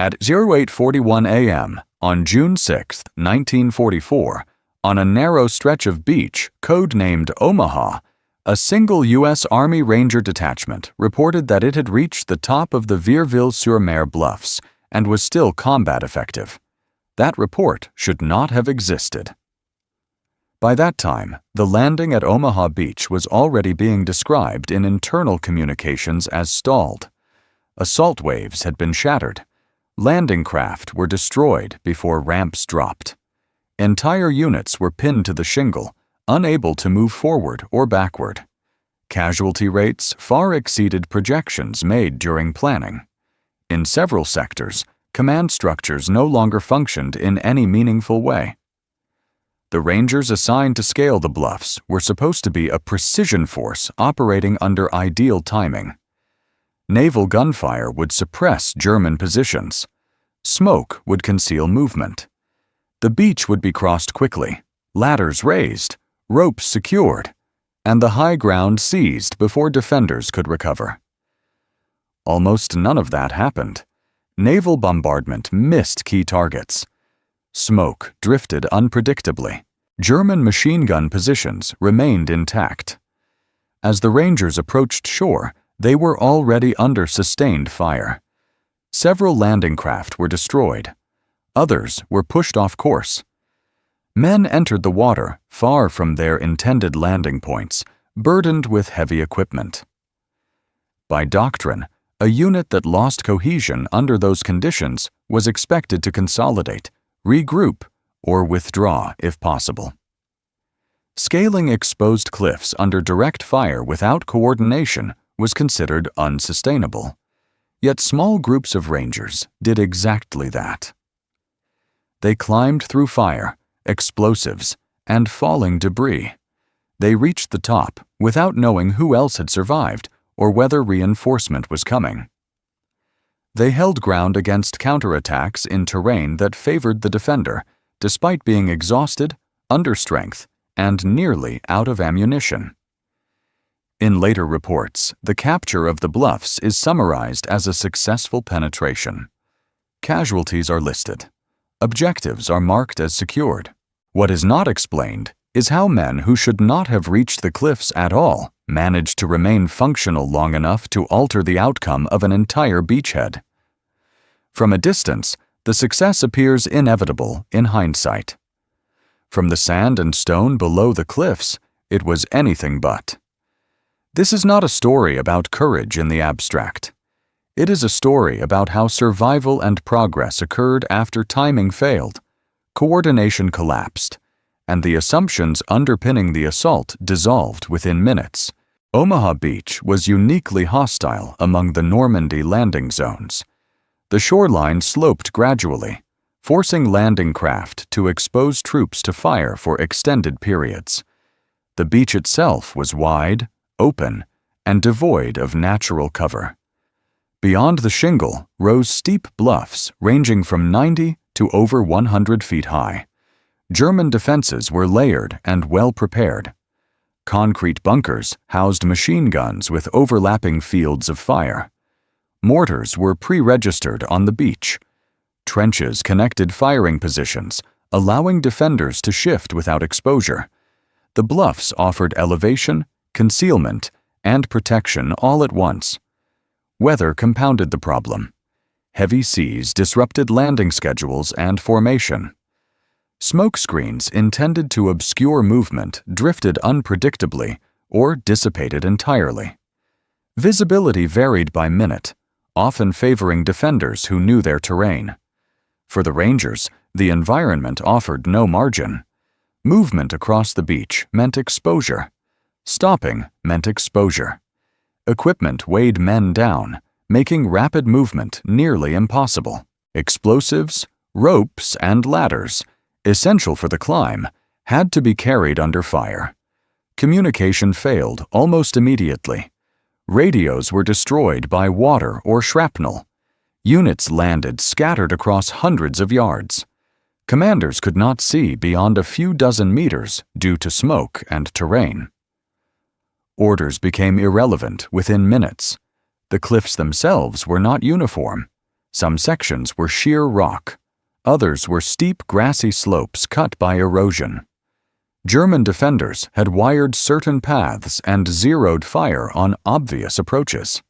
At 08:41 a.m. on June 6, 1944, on a narrow stretch of beach codenamed Omaha, a single U.S. Army Ranger detachment reported that it had reached the top of the Vierville-sur-Mer Bluffs and was still combat effective. That report should not have existed. By that time, the landing at Omaha Beach was already being described in internal communications as stalled. Assault waves had been shattered. Landing craft were destroyed before ramps dropped. Entire units were pinned to the shingle, unable to move forward or backward. Casualty rates far exceeded projections made during planning. In several sectors, command structures no longer functioned in any meaningful way. The Rangers assigned to scale the bluffs were supposed to be a precision force operating under ideal timing. Naval gunfire would suppress German positions. Smoke would conceal movement. The beach would be crossed quickly, ladders raised, ropes secured, and the high ground seized before defenders could recover. Almost none of that happened. Naval bombardment missed key targets. Smoke drifted unpredictably. German machine gun positions remained intact. As the Rangers approached shore, they were already under sustained fire. Several landing craft were destroyed. Others were pushed off course. Men entered the water far from their intended landing points, burdened with heavy equipment. By doctrine, a unit that lost cohesion under those conditions was expected to consolidate, regroup, or withdraw if possible. Scaling exposed cliffs under direct fire without coordination was considered unsustainable. Yet small groups of Rangers did exactly that. They climbed through fire, explosives, and falling debris. They reached the top without knowing who else had survived or whether reinforcement was coming. They held ground against counterattacks in terrain that favored the defender, despite being exhausted, understrength, and nearly out of ammunition. In later reports, the capture of the Bluffs is summarized as a successful penetration. Casualties are listed. Objectives are marked as secured. What is not explained is how men who should not have reached the cliffs at all managed to remain functional long enough to alter the outcome of an entire beachhead. From a distance, the success appears inevitable in hindsight. From the sand and stone below the cliffs, it was anything but. This is not a story about courage in the abstract. It is a story about how survival and progress occurred after timing failed, coordination collapsed, and the assumptions underpinning the assault dissolved within minutes. Omaha Beach was uniquely hostile among the Normandy landing zones. The shoreline sloped gradually, forcing landing craft to expose troops to fire for extended periods. The beach itself was wide, open, and devoid of natural cover. Beyond the shingle rose steep bluffs ranging from 90 to over 100 feet high. German defenses were layered and well prepared. Concrete bunkers housed machine guns with overlapping fields of fire. Mortars were pre-registered on the beach. Trenches connected firing positions, allowing defenders to shift without exposure. The bluffs offered elevation, concealment, and protection all at once. Weather compounded the problem. Heavy seas disrupted landing schedules and formation. Smoke screens intended to obscure movement drifted unpredictably or dissipated entirely. Visibility varied by minute, often favoring defenders who knew their terrain. For the Rangers, the environment offered no margin. Movement across the beach meant exposure. Stopping meant exposure. Equipment weighed men down, making rapid movement nearly impossible. Explosives, ropes, and ladders, essential for the climb, had to be carried under fire. Communication failed almost immediately. Radios were destroyed by water or shrapnel. Units landed scattered across hundreds of yards. Commanders could not see beyond a few dozen meters due to smoke and terrain. Orders became irrelevant within minutes. The cliffs themselves were not uniform. Some sections were sheer rock. Others were steep, grassy slopes cut by erosion. German defenders had wired certain paths and zeroed fire on obvious approaches.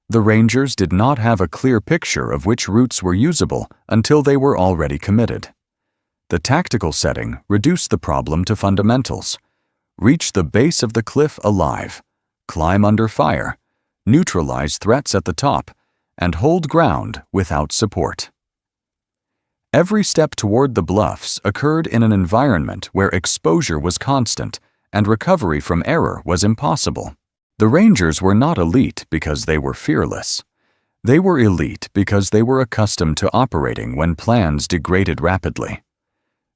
The Rangers did not have a clear picture of which routes were usable until they were already committed. The tactical setting reduced the problem to fundamentals: reach the base of the cliff alive, climb under fire, neutralize threats at the top, and hold ground without support. Every step toward the Bluffs occurred in an environment where exposure was constant and recovery from error was impossible. The Rangers were not elite because they were fearless. They were elite because they were accustomed to operating when plans degraded rapidly.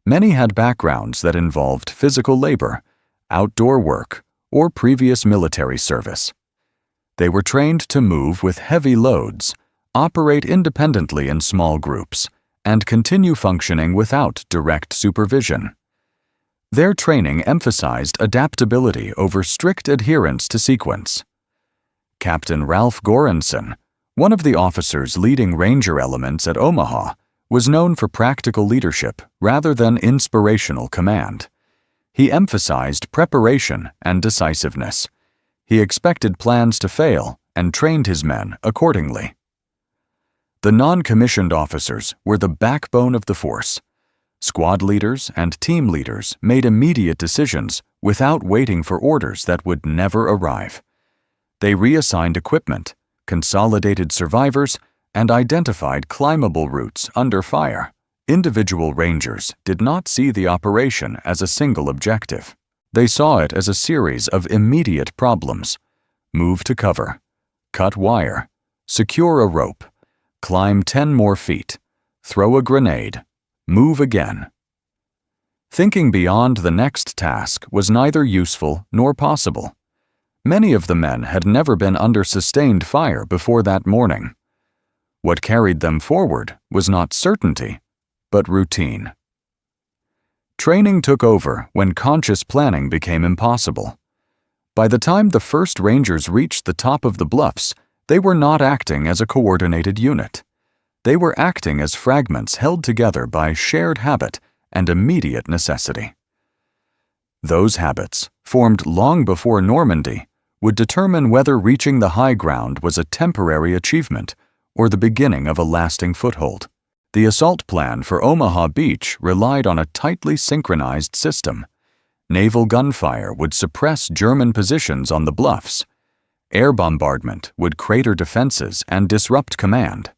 Many had backgrounds that involved physical labor, outdoor work, or previous military service. They were trained to move with heavy loads, operate independently in small groups, and continue functioning without direct supervision. Their training emphasized adaptability over strict adherence to sequence. Captain Ralph Goranson, one of the officers leading Ranger elements at Omaha, was known for practical leadership rather than inspirational command. He emphasized preparation and decisiveness. He expected plans to fail and trained his men accordingly. The non-commissioned officers were the backbone of the force. Squad leaders and team leaders made immediate decisions without waiting for orders that would never arrive. They reassigned equipment, consolidated survivors, and identified climbable routes under fire. Individual Rangers did not see the operation as a single objective. They saw it as a series of immediate problems: move to cover, cut wire, secure a rope, climb 10 more feet, throw a grenade, move again. Thinking beyond the next task was neither useful nor possible. Many of the men had never been under sustained fire before that morning. What carried them forward was not certainty, but routine. Training took over when conscious planning became impossible. By the time the first Rangers reached the top of the Bluffs, they were not acting as a coordinated unit. They were acting as fragments held together by shared habit and immediate necessity. Those habits, formed long before Normandy, would determine whether reaching the high ground was a temporary achievement or the beginning of a lasting foothold. The assault plan for Omaha Beach relied on a tightly synchronized system. Naval gunfire would suppress German positions on the Bluffs. Air bombardment would crater defenses and disrupt command.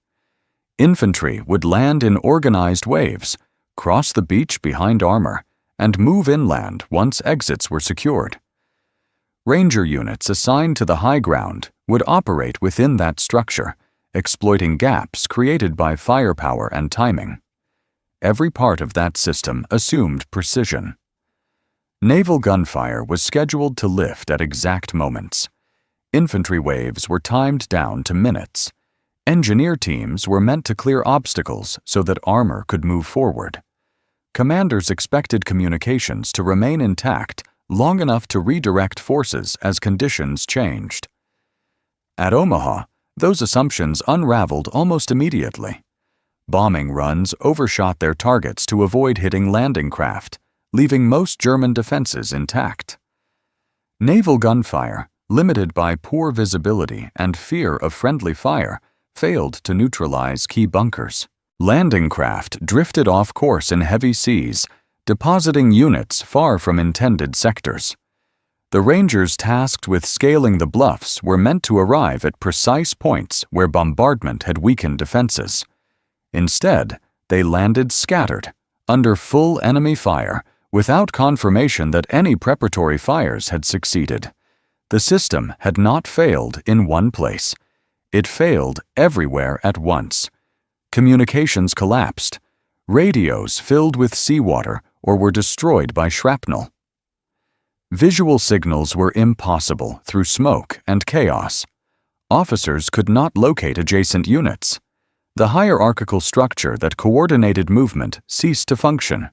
Infantry would land in organized waves, cross the beach behind armor, and move inland once exits were secured. Ranger units assigned to the high ground would operate within that structure, exploiting gaps created by firepower and timing. Every part of that system assumed precision. Naval gunfire was scheduled to lift at exact moments. Infantry waves were timed down to minutes. Engineer teams were meant to clear obstacles so that armor could move forward. Commanders expected communications to remain intact long enough to redirect forces as conditions changed. At Omaha, those assumptions unraveled almost immediately. Bombing runs overshot their targets to avoid hitting landing craft, leaving most German defenses intact. Naval gunfire, limited by poor visibility and fear of friendly fire, failed to neutralize key bunkers. Landing craft drifted off course in heavy seas, depositing units far from intended sectors. The Rangers tasked with scaling the Bluffs were meant to arrive at precise points where bombardment had weakened defenses. Instead, they landed scattered, under full enemy fire, without confirmation that any preparatory fires had succeeded. The system had not failed in one place. It failed everywhere at once. Communications collapsed. Radios filled with seawater or were destroyed by shrapnel. Visual signals were impossible through smoke and chaos. Officers could not locate adjacent units. The hierarchical structure that coordinated movement ceased to function.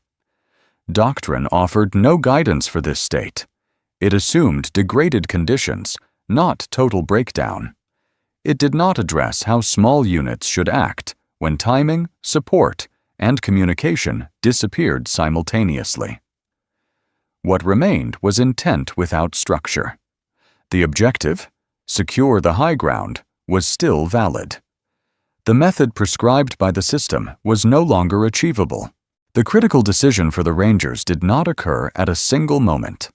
Doctrine offered no guidance for this state. It assumed degraded conditions, not total breakdown. It did not address how small units should act when timing, support, and communication disappeared simultaneously. What remained was intent without structure. The objective, secure the high ground, was still valid. The method prescribed by the system was no longer achievable. The critical decision for the Rangers did not occur at a single moment.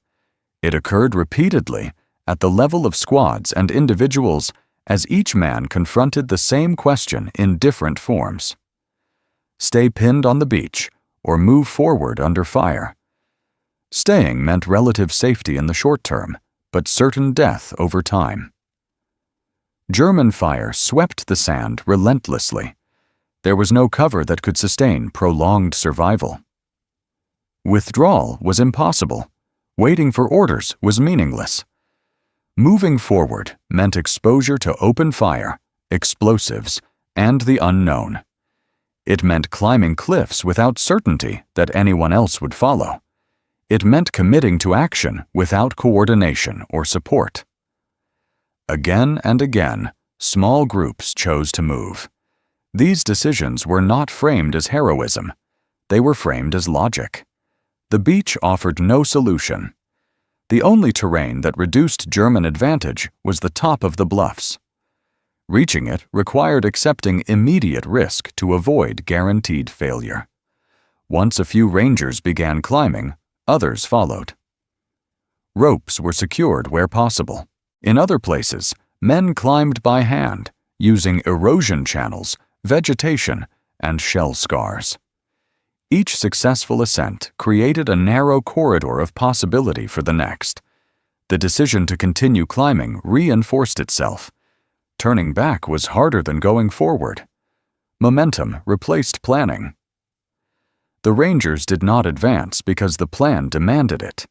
It occurred repeatedly at the level of squads and individuals as each man confronted the same question in different forms. Stay pinned on the beach or move forward under fire. Staying meant relative safety in the short term, but certain death over time. German fire swept the sand relentlessly. There was no cover that could sustain prolonged survival. Withdrawal was impossible. Waiting for orders was meaningless. Moving forward meant exposure to open fire, explosives, and the unknown. It meant climbing cliffs without certainty that anyone else would follow. It meant committing to action without coordination or support. Again and again, small groups chose to move. These decisions were not framed as heroism. They were framed as logic. The beach offered no solution. The only terrain that reduced German advantage was the top of the bluffs. Reaching it required accepting immediate risk to avoid guaranteed failure. Once a few Rangers began climbing, others followed. Ropes were secured where possible. In other places, men climbed by hand, using erosion channels, vegetation, and shell scars. Each successful ascent created a narrow corridor of possibility for the next. The decision to continue climbing reinforced itself. Turning back was harder than going forward. Momentum replaced planning. The Rangers did not advance because the plan demanded it.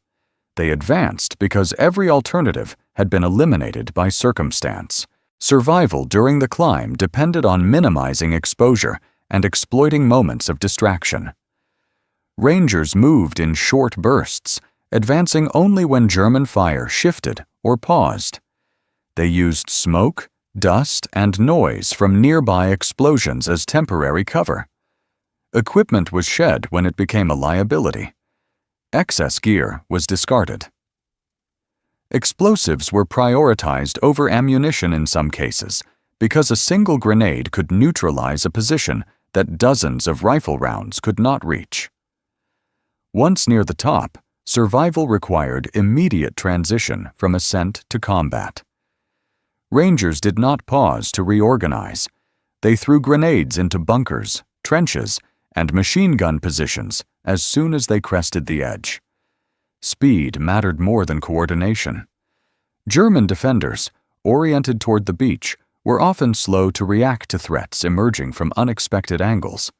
They advanced because every alternative had been eliminated by circumstance. Survival during the climb depended on minimizing exposure and exploiting moments of distraction. Rangers moved in short bursts, advancing only when German fire shifted or paused. They used smoke, dust, and noise from nearby explosions as temporary cover. Equipment was shed when it became a liability. Excess gear was discarded. Explosives were prioritized over ammunition in some cases because a single grenade could neutralize a position that dozens of rifle rounds could not reach. Once near the top, survival required immediate transition from ascent to combat. Rangers did not pause to reorganize. They threw grenades into bunkers, trenches, and machine gun positions as soon as they crested the edge. Speed mattered more than coordination. German defenders, oriented toward the beach, were often slow to react to threats emerging from unexpected angles.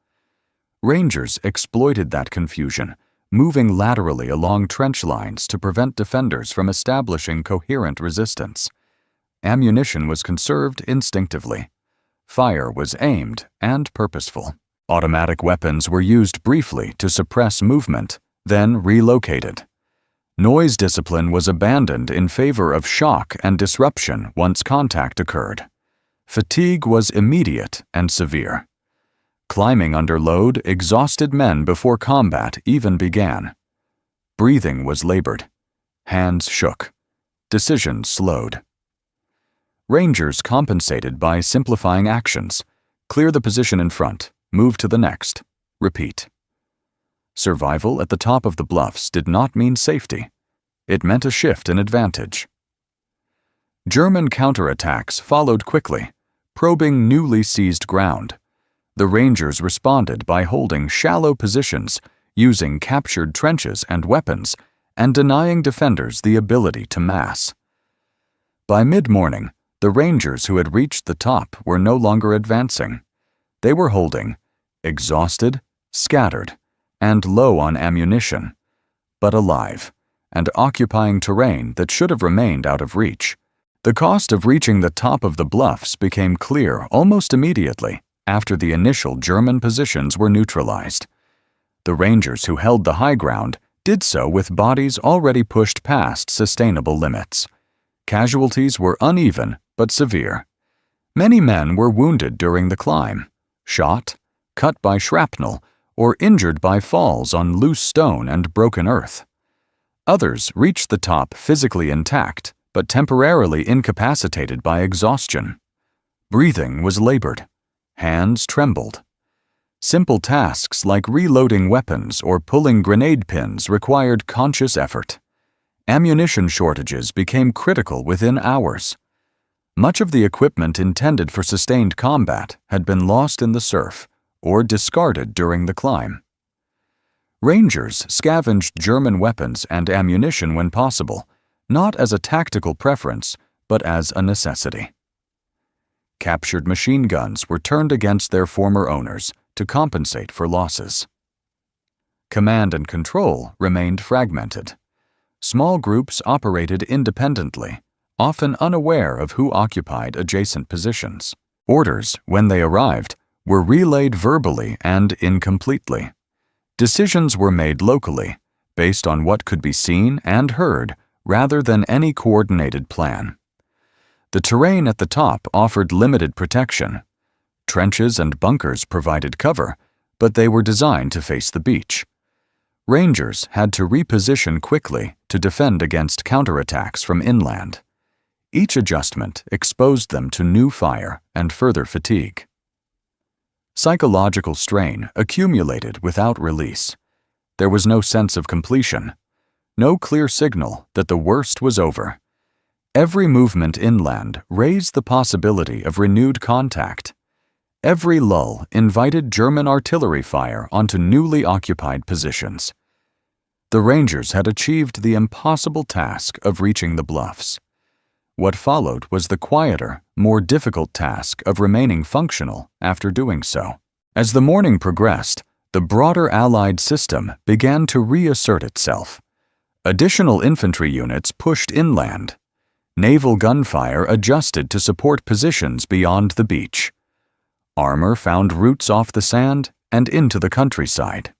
Rangers exploited that confusion, moving laterally along trench lines to prevent defenders from establishing coherent resistance. Ammunition was conserved instinctively. Fire was aimed and purposeful. Automatic weapons were used briefly to suppress movement, then relocated. Noise discipline was abandoned in favor of shock and disruption once contact occurred. Fatigue was immediate and severe. Climbing under load exhausted men before combat even began. Breathing was labored. Hands shook. Decisions slowed. Rangers compensated by simplifying actions. Clear the position in front. Move to the next. Repeat. Survival at the top of the bluffs did not mean safety. It meant a shift in advantage. German counterattacks followed quickly, probing newly seized ground. The Rangers responded by holding shallow positions, using captured trenches and weapons, and denying defenders the ability to mass. By mid-morning, the Rangers who had reached the top were no longer advancing. They were holding, exhausted, scattered, and low on ammunition, but alive, and occupying terrain that should have remained out of reach. The cost of reaching the top of the bluffs became clear almost immediately after the initial German positions were neutralized. The Rangers who held the high ground did so with bodies already pushed past sustainable limits. Casualties were uneven but severe. Many men were wounded during the climb, shot, cut by shrapnel, or injured by falls on loose stone and broken earth. Others reached the top physically intact, but temporarily incapacitated by exhaustion. Breathing was labored. Hands trembled. Simple tasks like reloading weapons or pulling grenade pins required conscious effort. Ammunition shortages became critical within hours. Much of the equipment intended for sustained combat had been lost in the surf or discarded during the climb. Rangers scavenged German weapons and ammunition when possible, not as a tactical preference, but as a necessity. Captured machine guns were turned against their former owners to compensate for losses. Command and control remained fragmented. Small groups operated independently, often unaware of who occupied adjacent positions. Orders, when they arrived, were relayed verbally and incompletely. Decisions were made locally, based on what could be seen and heard, rather than any coordinated plan. The terrain at the top offered limited protection. Trenches and bunkers provided cover, but they were designed to face the beach. Rangers had to reposition quickly to defend against counterattacks from inland. Each adjustment exposed them to new fire and further fatigue. Psychological strain accumulated without release. There was no sense of completion, no clear signal that the worst was over. Every movement inland raised the possibility of renewed contact. Every lull invited German artillery fire onto newly occupied positions. The Rangers had achieved the impossible task of reaching the Bluffs. What followed was the quieter, more difficult task of remaining functional after doing so. As the morning progressed, the broader Allied system began to reassert itself. Additional infantry units pushed inland. Naval gunfire adjusted to support positions beyond the beach. Armor found routes off the sand and into the countryside.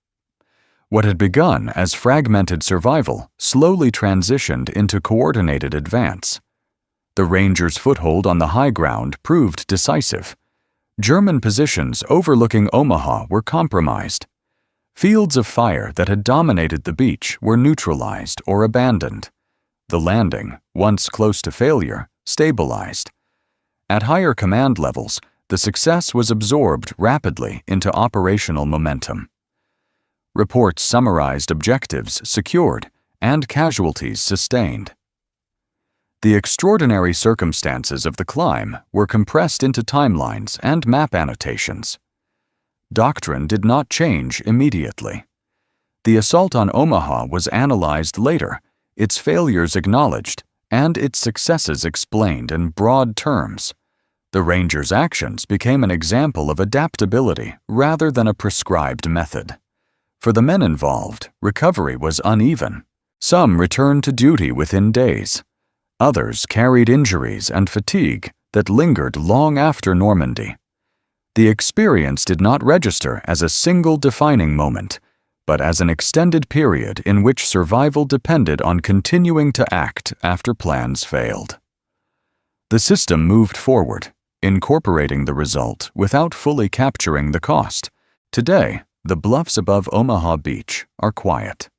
What had begun as fragmented survival slowly transitioned into coordinated advance. The Rangers' foothold on the high ground proved decisive. German positions overlooking Omaha were compromised. Fields of fire that had dominated the beach were neutralized or abandoned. The landing, once close to failure, stabilized. At higher command levels, the success was absorbed rapidly into operational momentum. Reports summarized objectives secured and casualties sustained. The extraordinary circumstances of the climb were compressed into timelines and map annotations. Doctrine did not change immediately. The assault on Omaha was analyzed later, its failures acknowledged, and its successes explained in broad terms. The Rangers' actions became an example of adaptability rather than a prescribed method. For the men involved, recovery was uneven. Some returned to duty within days. Others carried injuries and fatigue that lingered long after Normandy. The experience did not register as a single defining moment, but as an extended period in which survival depended on continuing to act after plans failed. The system moved forward, incorporating the result without fully capturing the cost. Today, the bluffs above Omaha Beach are quiet.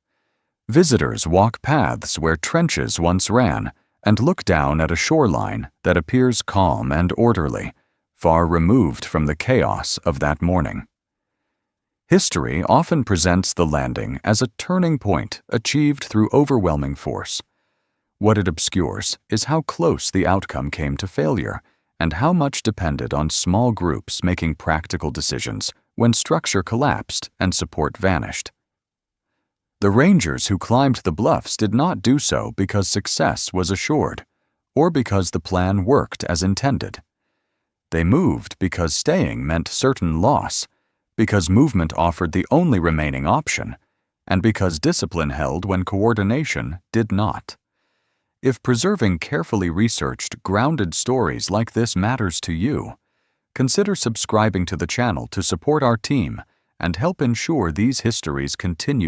Visitors walk paths where trenches once ran, and look down at a shoreline that appears calm and orderly, far removed from the chaos of that morning. History often presents the landing as a turning point achieved through overwhelming force. What it obscures is how close the outcome came to failure, and how much depended on small groups making practical decisions when structure collapsed and support vanished. The Rangers who climbed the bluffs did not do so because success was assured, or because the plan worked as intended. They moved because staying meant certain loss, because movement offered the only remaining option, and because discipline held when coordination did not. If preserving carefully researched, grounded stories like this matters to you, consider subscribing to the channel to support our team and help ensure these histories continue